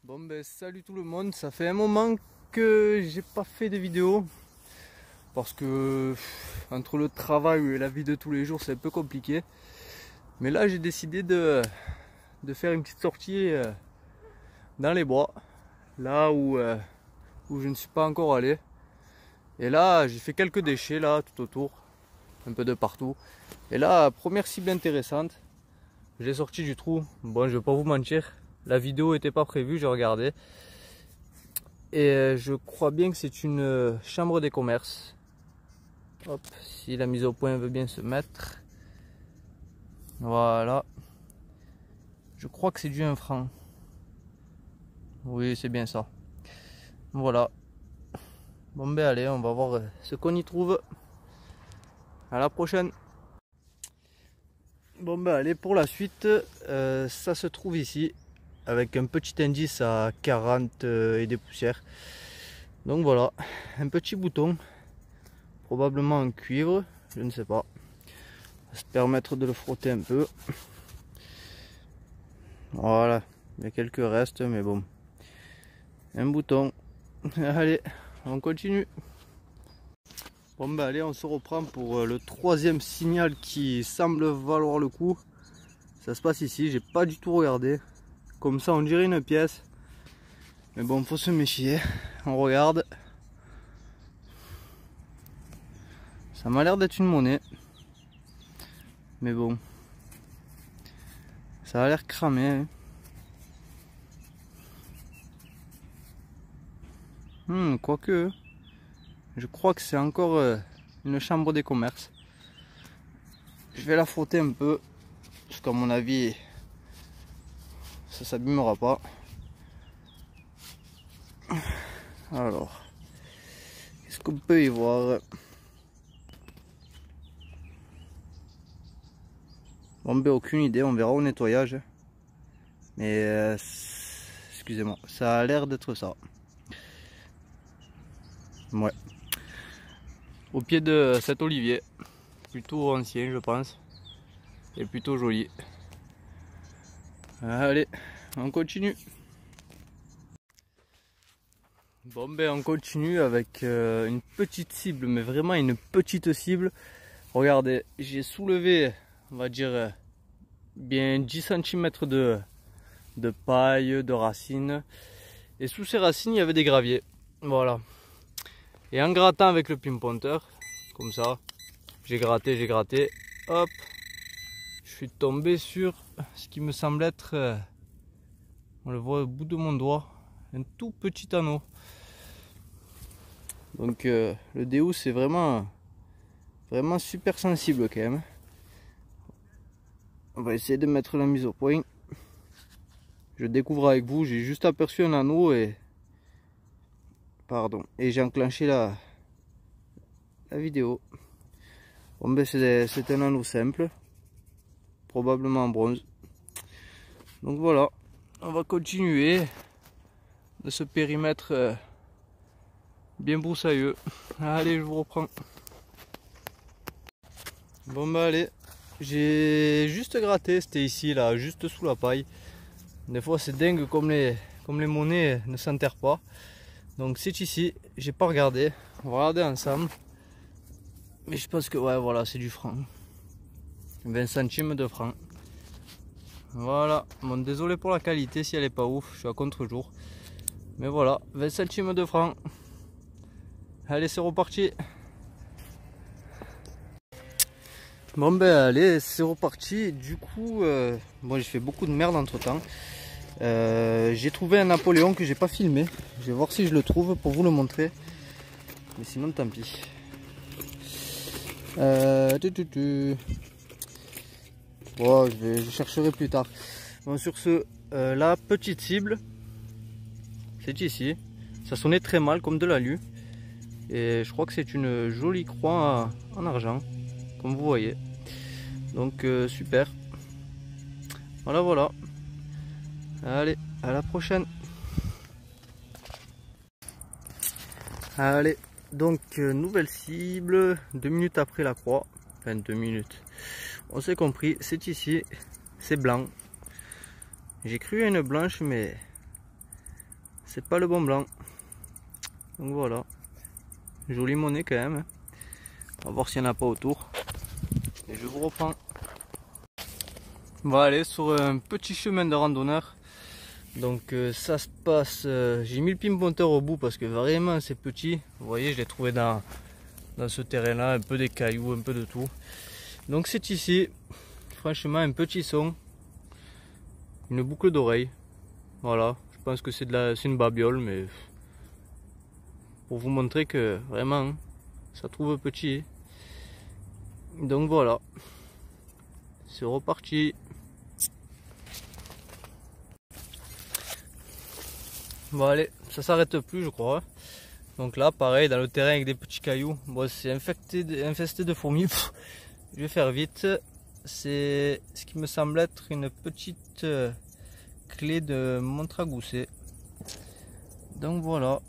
Bon ben salut tout le monde, ça fait un moment que j'ai pas fait de vidéo parce que entre le travail et la vie de tous les jours c'est un peu compliqué. Mais là j'ai décidé de faire une petite sortie dans les bois, là où je ne suis pas encore allé. Et là j'ai fait quelques déchets là tout autour, un peu de partout. Et là première cible intéressante, j'ai sorti du trou. Bon, je vais pas vous mentir, la vidéo n'était pas prévue, j'ai regardé. Et je crois bien que c'est une chambre des commerces. Hop, si la mise au point veut bien se mettre. Voilà. Je crois que c'est du 1 franc. Oui, c'est bien ça. Voilà. Bon ben allez, on va voir ce qu'on y trouve. À la prochaine. Bon ben allez, pour la suite, ça se trouve ici, avec un petit indice à 40 et des poussières. Donc voilà, un petit bouton, probablement en cuivre, je ne sais pas. On va se permettre de le frotter un peu. Voilà, il y a quelques restes, mais bon. Un bouton. Allez, on continue. Bon ben allez, on se reprend pour le troisième signal qui semble valoir le coup. Ça se passe ici, j'ai pas du tout regardé. Comme ça on dirait une pièce. Mais bon, faut se méfier. On regarde. Ça m'a l'air d'être une monnaie. Mais bon. Ça a l'air cramé. Quoique. Je crois que c'est encore une chambre des commerces. Je vais la frotter un peu. Parce qu'à mon avis, ça s'abîmera pas. Alors. Qu'est-ce qu'on peut y voir? Bon ben aucune idée, on verra au nettoyage. Mais excusez-moi, ça a l'air d'être ça. Ouais. Au pied de cet olivier, plutôt ancien je pense, et plutôt joli. Allez, on continue. Bon ben on continue avec une petite cible, mais vraiment une petite cible. Regardez, j'ai soulevé, on va dire, bien 10 cm de paille, de racines. Et sous ces racines, il y avait des graviers. Voilà. Et en grattant avec le pinpointeur, comme ça, j'ai gratté, hop, je suis tombé sur ce qui me semble être, on le voit au bout de mon doigt, un tout petit anneau. Donc le déou c'est vraiment super sensible quand même. On va essayer de mettre la mise au point. Je découvre avec vous, j'ai juste aperçu un anneau et j'ai enclenché la vidéo. Bon ben c'est un anneau simple, probablement en bronze. Donc voilà, on va continuer de ce périmètre bien broussailleux. Allez, je vous reprends. Bon bah allez, j'ai juste gratté, c'était ici là, juste sous la paille. Des fois c'est dingue comme les monnaies ne s'enterrent pas. Donc c'est ici, j'ai pas regardé, on va regarder ensemble. Mais je pense que ouais voilà, c'est du franc. 20 centimes de franc. Voilà, bon désolé pour la qualité si elle est pas ouf, je suis à contre-jour. Mais voilà, 20 centimes de franc. Allez, c'est reparti. Bon ben allez, c'est reparti. Du coup, bon j'ai fait beaucoup de merde entre temps. J'ai trouvé un Napoléon que j'ai pas filmé. Je vais voir si je le trouve pour vous le montrer. Mais sinon tant pis. Bon, je chercherai plus tard. Bon, sur ce, la petite cible, c'est ici. Ça sonnait très mal comme de l'alu. Et je crois que c'est une jolie croix en argent, comme vous voyez. Donc super. Voilà. Allez, à la prochaine. Allez, donc nouvelle cible, 2 minutes après la croix. Enfin 2 minutes. On s'est compris, c'est ici, c'est blanc. J'ai cru à une blanche, mais c'est pas le bon blanc. Donc voilà, jolie monnaie quand même. On va voir s'il n'y en a pas autour. Et je vous reprends. On va aller sur un petit chemin de randonneur. Donc ça se passe, j'ai mis le pimponteur au bout parce que vraiment c'est petit. Vous voyez, je l'ai trouvé dans ce terrain là, un peu des cailloux, un peu de tout. Donc c'est ici, franchement un petit son, une boucle d'oreille. Voilà, je pense que c'est une babiole, mais pour vous montrer que vraiment ça trouve petit. Donc voilà, c'est reparti. Bon allez, ça s'arrête plus je crois. Donc là pareil dans le terrain avec des petits cailloux. Bon c'est infesté de fourmis. Je vais faire vite. C'est ce qui me semble être une petite clé de montre à gousset. Donc voilà.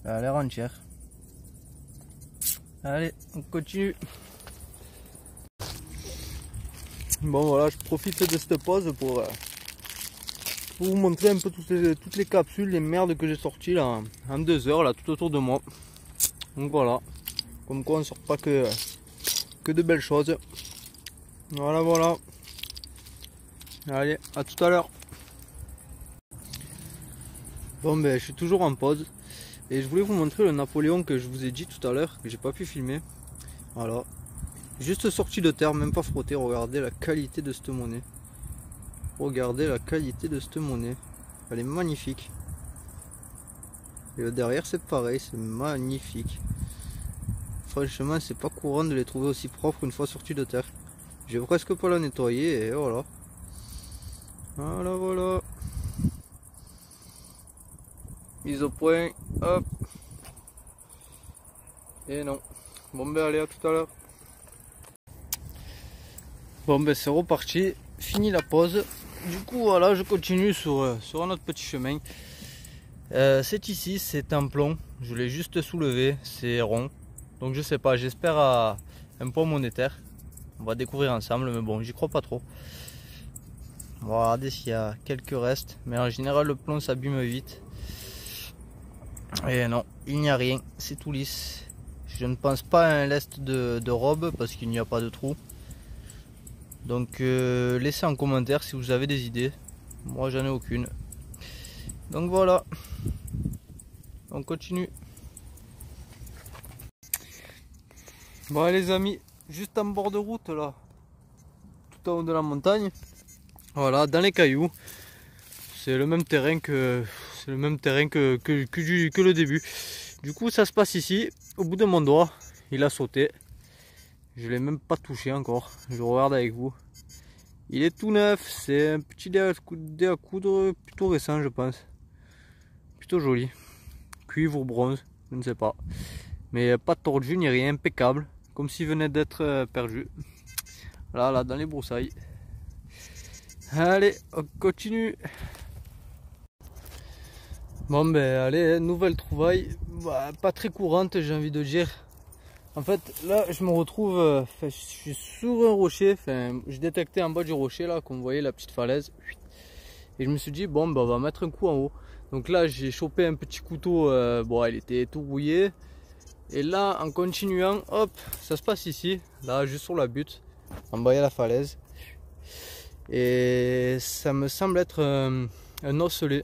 Elle a l'air entière. Allez, on continue. Bon voilà, je profite de cette pause pour vous montrer un peu toutes les capsules, les merdes que j'ai sorties là en 2 heures là tout autour de moi. Donc voilà, comme quoi on sort pas que de belles choses. Voilà voilà. Allez, à tout à l'heure. Bon ben je suis toujours en pause et je voulais vous montrer le Napoléon que je vous ai dit tout à l'heure, que j'ai pas pu filmer. Voilà, juste sorti de terre, même pas frotté. Regardez la qualité de cette monnaie. Regardez la qualité de cette monnaie, elle est magnifique. Et le derrière c'est pareil, c'est magnifique. Franchement c'est pas courant de les trouver aussi propres une fois sortis de terre. Je vais presque pas la nettoyer et voilà. Voilà voilà. Mise au point, hop. Et non. Bon ben allez, à tout à l'heure. Bon ben c'est reparti, fini la pause. Du coup voilà, je continue sur un autre petit chemin. C'est ici, c'est un plomb. Je l'ai juste soulevé, c'est rond. Donc je sais pas, j'espère à un poids monétaire. On va découvrir ensemble, mais bon, j'y crois pas trop. On va regarder s'il y a quelques restes. Mais en général, le plomb s'abîme vite. Et non, il n'y a rien, c'est tout lisse. Je ne pense pas à un lest de robe parce qu'il n'y a pas de trou. Donc laissez en commentaire si vous avez des idées. Moi j'en ai aucune. Donc voilà, on continue. Bon les amis, juste en bord de route là, tout en haut de la montagne. Voilà, dans les cailloux. C'est le même terrain que le début. Du coup ça se passe ici, au bout de mon doigt, il a sauté. Je l'ai même pas touché encore, je regarde avec vous. Il est tout neuf, c'est un petit dé à coudre plutôt récent je pense. Plutôt joli. Cuivre ou bronze, je ne sais pas. Mais pas tordu ni rien, impeccable. Comme s'il venait d'être perdu. Là, dans les broussailles. Allez, on continue. Bon ben allez, nouvelle trouvaille. Bah, pas très courante j'ai envie de dire. En fait là je me retrouve, je suis sur un rocher, j'ai détecté en bas du rocher là, comme vous voyez la petite falaise. Et je me suis dit bon ben on va mettre un coup en haut. Donc là j'ai chopé un petit couteau, bon il était tout rouillé. Et là en continuant, hop, ça se passe ici, là juste sur la butte, en bas il y a la falaise. Et ça me semble être un osselet.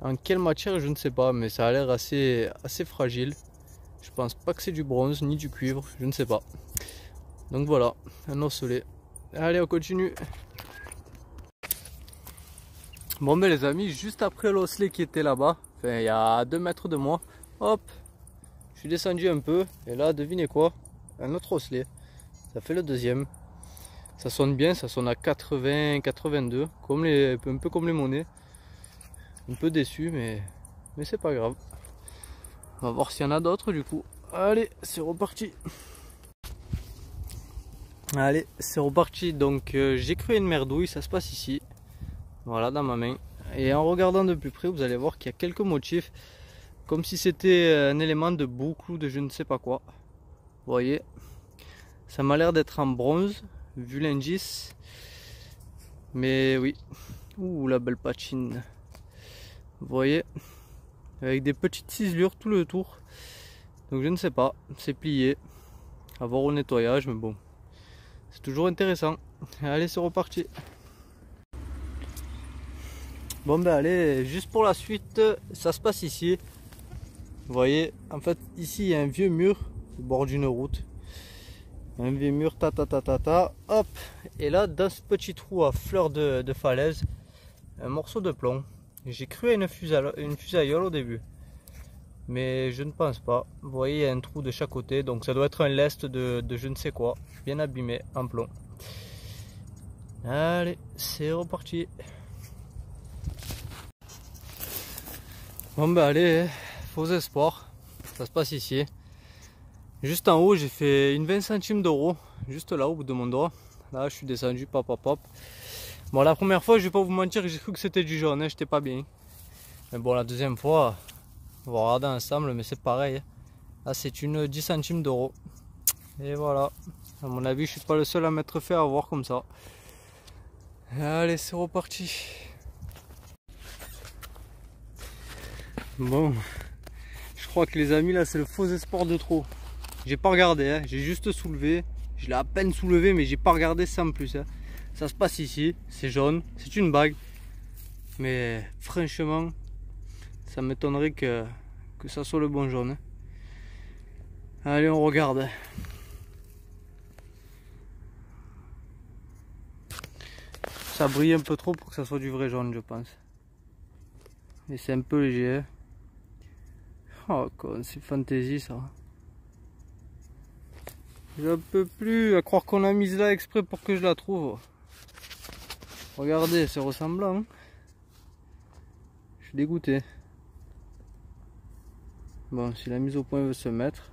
En quelle matière je ne sais pas, mais ça a l'air assez fragile. Je pense pas que c'est du bronze ni du cuivre, je ne sais pas. Donc voilà, un osselet. Allez, on continue. Bon ben les amis, juste après l'osselet qui était là-bas, il y a 2 mètres de moi, hop, je suis descendu un peu, et là, devinez quoi? Un autre osselet. Ça fait le deuxième. Ça sonne bien, ça sonne à 80, 82, un peu comme les monnaies. Un peu déçu, mais c'est pas grave. On va voir s'il y en a d'autres du coup. Allez, c'est reparti. Allez, c'est reparti. Donc j'ai cru une merdouille, ça se passe ici. Voilà, dans ma main. Et en regardant de plus près, vous allez voir qu'il y a quelques motifs. Comme si c'était un élément de boucle ou de je ne sais pas quoi. Vous voyez, ça m'a l'air d'être en bronze, vu l'indice. Mais oui. Ouh, la belle patine. Vous voyez, avec des petites ciselures tout le tour. Donc je ne sais pas, c'est plié. À voir au nettoyage, mais bon, c'est toujours intéressant. Allez, c'est reparti. Bon ben allez, juste pour la suite, ça se passe ici. Vous voyez, en fait ici il y a un vieux mur au bord d'une route. Un vieux mur, hop. Et là, dans ce petit trou à fleur de falaise, un morceau de plomb. J'ai cru à une fusaillole au début, mais je ne pense pas. Vous voyez, il y a un trou de chaque côté, donc ça doit être un lest de je ne sais quoi, bien abîmé en plomb. Allez, c'est reparti. Bon ben allez, faux espoir, ça se passe ici. Juste en haut, j'ai fait une 20 centimes d'euros, juste là au bout de mon doigt. Là, je suis descendu, pop. Bon, la première fois, je vais pas vous mentir, j'ai cru que c'était du jaune, hein, j'étais pas bien. Mais bon, la deuxième fois, on va regarder ensemble, mais c'est pareil. Là, c'est une 10 centimes d'euros. Et voilà, à mon avis, je suis pas le seul à m'être fait avoir comme ça. Allez, c'est reparti. Bon, je crois que les amis, là, c'est le faux espoir de trop. J'ai pas regardé, hein. J'ai juste soulevé. Je l'ai à peine soulevé, mais j'ai pas regardé ça en plus. Hein. Ça se passe ici, c'est jaune, c'est une bague. Mais franchement, ça m'étonnerait que ça soit le bon jaune. Hein. Allez, on regarde. Ça brille un peu trop pour que ça soit du vrai jaune, je pense. Et c'est un peu léger. Hein. Oh, c'est fantaisie ça. Je peux plus à croire qu'on a mis là exprès pour que je la trouve. Regardez, c'est ressemblant. Je suis dégoûté. Bon, si la mise au point veut se mettre.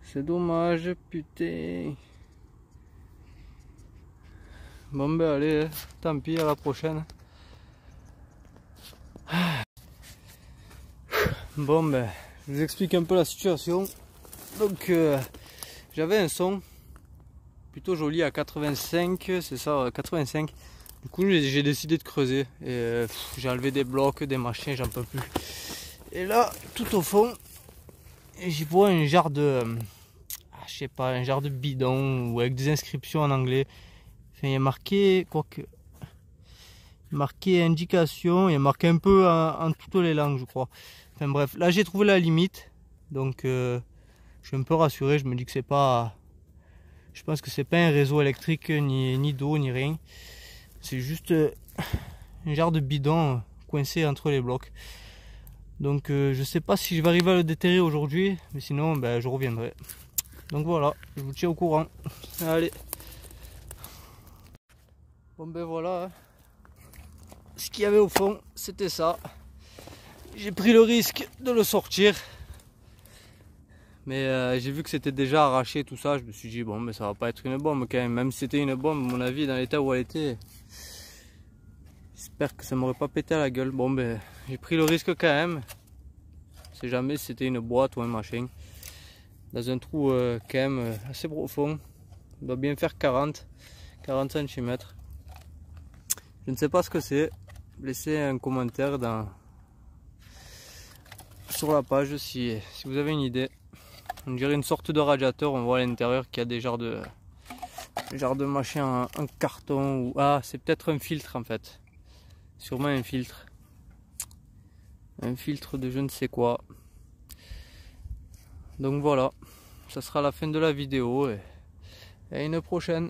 C'est dommage, putain. Bon ben allez, tant pis, à la prochaine. Bon ben, je vous explique un peu la situation. Donc j'avais un son plutôt joli à 85, c'est ça, 85. Du coup j'ai décidé de creuser et j'ai enlevé des blocs, des machins, j'en peux plus. Et là, tout au fond, j'y vois un genre de, je sais pas, un genre de bidon ou avec des inscriptions en anglais. Enfin, il y a marqué, quoique, marqué indication, il y a marqué un peu en toutes les langues, je crois. Enfin bref, là j'ai trouvé la limite, donc je suis un peu rassuré. Je me dis que c'est pas, je pense que c'est pas un réseau électrique ni d'eau ni rien. C'est juste un genre de bidon coincé entre les blocs. Donc je sais pas si je vais arriver à le déterrer aujourd'hui, mais sinon ben, je reviendrai. Donc voilà, je vous tiens au courant. Allez. Bon ben voilà, hein. Ce qu'il y avait au fond, c'était ça. J'ai pris le risque de le sortir. Mais j'ai vu que c'était déjà arraché tout ça. Je me suis dit bon mais ça va pas être une bombe quand même. Même si c'était une bombe, à mon avis, dans l'état où elle était, j'espère que ça m'aurait pas pété à la gueule. Bon ben j'ai pris le risque quand même. On sait jamais si c'était une boîte ou un machin. Dans un trou quand même assez profond. Il doit bien faire 40 cm. Je ne sais pas ce que c'est. Laissez un commentaire sur la page si vous avez une idée. On dirait une sorte de radiateur. On voit à l'intérieur qu'il y a des genres de machin en carton. Ou... Ah, c'est peut-être un filtre en fait. Sûrement un filtre. Un filtre de je ne sais quoi. Donc voilà. Ça sera la fin de la vidéo. Et à une prochaine.